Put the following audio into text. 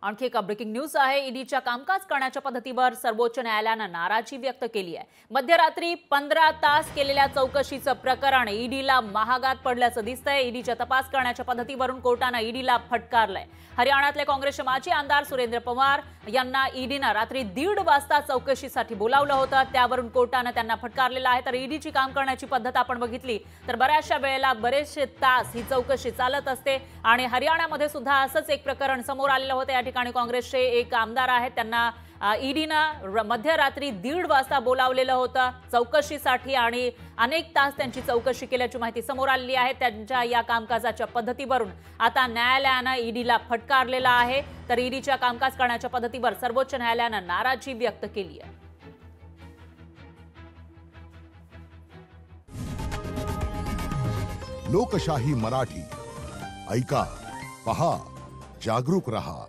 आणखी एक breaking news आहे। ईडीच्या कामकाज करण्याच्या पद्धतीवर सर्वोच्च न्यायालयाने नाराजी व्यक्त केली आहे। मध्यरात्री 15 तास केलेल्या चौकशीचं प्रकरण ईडीला महागात पडल्याचं दिसतंय। ईडीच्या तपास करण्याच्या पद्धतीवरून कोर्टाने ईडीला फटकारलंय। हरियाणातले काँग्रेसचे माजी आमदार सुरेंद्र पवार यांना ईडीने रात्री 1:30 वाजता चौकशीसाठी बोलावलं होतं, त्यावरून कोर्टाने त्यांना फटकारलेलं आहे। तर ईडीची काम करण्याची पद्धत आपण बघितली तर बऱ्याचशा वेळेला बरेचसे तास ही चौकशी चालत असते आणि हरियाणामध्ये सुद्धा असंच एक प्रकरण समोर आलेलं होतं। या ठिकाणी काँग्रेसचे एक आमदार आहेत, त्यांना ईडीने मध्यरात्री 1:30 वाजता बोलावलेलं होतं चौकशीसाठी आणि अनेक तास त्यांची चौकशी केल्याची माहिती समोर आलेली आहे। त्यांच्या या कामकाजाच्या पद्धतीवरून आता न्यायालयाने ईडीला फटकारलेला आहे। तर ईडीच्या कामकाज करण्याच्या पद्धतीवर सर्वोच्च न्यायालयाने नाराजी व्यक्त केली आहे। लोकशाही मराठी ऐका, पहा, जागरूक रहा।